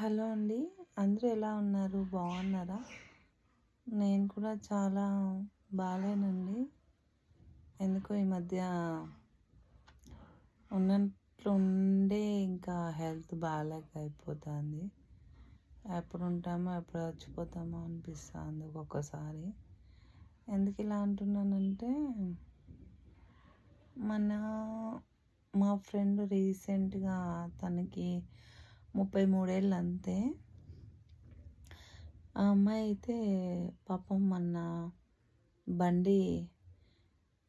Hello అండి. అందరూ ఎలా ఉన్నారు? బాగున్నారా? నేను కూడా చాలా బాలేనండి. ఎందుకో ఈ మధ్య ఉన్నట్లు ఉండే ఇంకా హెల్త్ బాగాలేక అయిపోతుంది. ఎప్పుడు ఉంటామో ఎప్పుడు చచ్చిపోతామో అనిపిస్తుంది ఒక్కొక్కసారి. ఎందుకు ఇలా అంటున్నానంటే మన మా ఫ్రెండ్ రీసెంట్గా తనకి 33 ఏళ్ళు అంతే. ఆ అమ్మాయి అయితే పాపం మొన్న బండి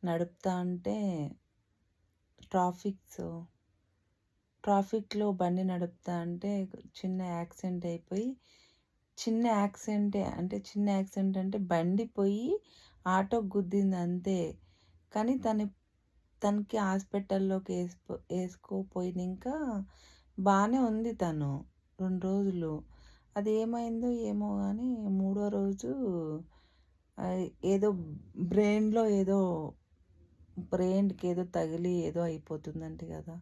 నడుపుతా ఉంటే ట్రాఫిక్లో బండి నడుపుతా అంటే చిన్న యాక్సిడెంట్ అయిపోయి, చిన్న యాక్సిడెంట్ అంటే బండి పోయి ఆటో గుద్దింది అంతే. కానీ తనకి హాస్పిటల్లోకి వేసుకోపోయినాక బాగానే ఉంది తను 2 రోజులు. అది ఏమైందో ఏమో కానీ మూడో రోజు ఏదో బ్రెయిన్కి ఏదో తగిలి ఏదో అయిపోతుందంటే కదా,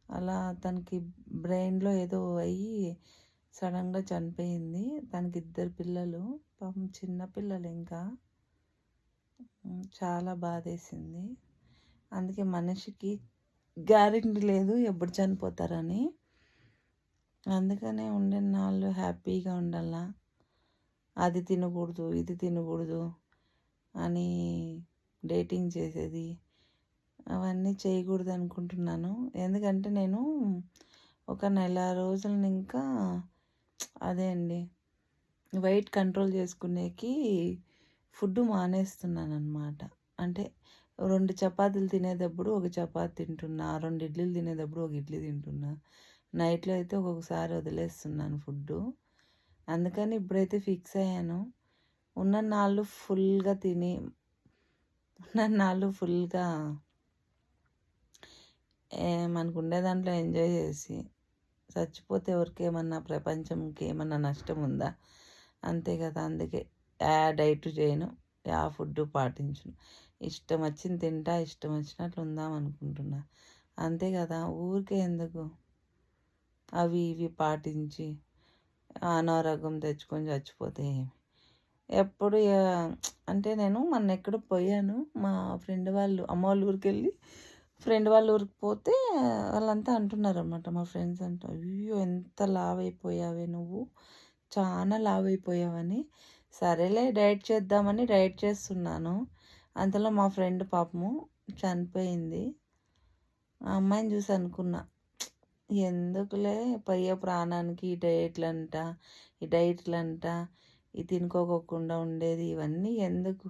అలా తనకి బ్రెయిన్లో ఏదో అయ్యి సడన్గా చనిపోయింది. తనకి 2 పిల్లలు, పాపం చిన్న పిల్లలు. ఇంకా చాలా బాధేసింది. అందుకే మనిషికి గ్యారెంటీ లేదు ఎప్పుడు చనిపోతారని. అందుకనే ఉండే నాళ్ళు హ్యాపీగా ఉండాలా, అది తినకూడదు ఇది తినకూడదు అని డేటింగ్ చేసేది అవన్నీ చేయకూడదు అనుకుంటున్నాను. ఎందుకంటే నేను ఒక నెల రోజులు ఇంకా అదే అండి వెయిట్ కంట్రోల్ చేసుకునేకి ఫుడ్ మానేస్తున్నాను అనమాట. అంటే 2 చపాతీలు తినేటప్పుడు 1 చపాతీ తింటున్నా, 2 ఇడ్లీలు తినేటప్పుడు 1 ఇడ్లీ తింటున్నా. నైట్లో అయితే ఒక్కొక్కసారి వదిలేస్తున్నాను ఫుడ్డు. అందుకని ఇప్పుడైతే ఫిక్స్ అయ్యాను, ఉన్నన్నాళ్ళు ఫుల్గా తిని మనకు ఉండే దాంట్లో ఎంజాయ్ చేసి చచ్చిపోతే ఎవరికేమన్నా ప్రపంచంకి ఏమన్నా నష్టం ఉందా? అంతే కదా. అందుకే డైట్ చేయను, ఫుడ్ పాటించను. ఇష్టం వచ్చింది తింటా, ఇష్టం వచ్చినట్లు ఉందాం అనుకుంటున్నా. అంతే కదా. ఊరికే ఎందుకు అవి ఇవి పాటించి అనారోగ్యం తెచ్చుకొని చచ్చిపోతే ఎప్పుడు అంటే నేను మొన్న ఎక్కడ పోయాను, మా ఫ్రెండ్ వాళ్ళు అమ్మ వాళ్ళ ఊరికి వెళ్ళి ఫ్రెండ్ వాళ్ళ ఊరికి పోతే వాళ్ళంతా అంటున్నారు అన్నమాట. మా ఫ్రెండ్స్ అంటా, అయ్యో ఎంత లావ్ అయిపోయావే నువ్వు, చాలా లావ్ అయిపోయావని. సరేలే డైట్ చేద్దామని డైట్ చేస్తున్నాను. అంతలో మా ఫ్రెండ్ పాపము చనిపోయింది. ఆ అమ్మాయిని చూసి అనుకున్నా, ఎందుకులే పోయే ప్రాణానికి ఈ డైట్లంట ఇది తినుకోకుండా ఉండేది, ఇవన్నీ ఎందుకు?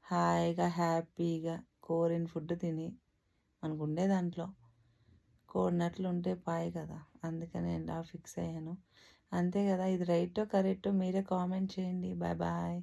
హాయిగా హ్యాపీగా కోరిన ఫుడ్ తిని మనకు ఉండే దాంట్లో కోరినట్లు ఉంటే పాయ్ కదా. అందుకని ఇలా ఫిక్స్ అయ్యాను. అంతే కదా. ఇది రైటో కరెక్టో మీరే కామెంట్ చేయండి. Bye bye.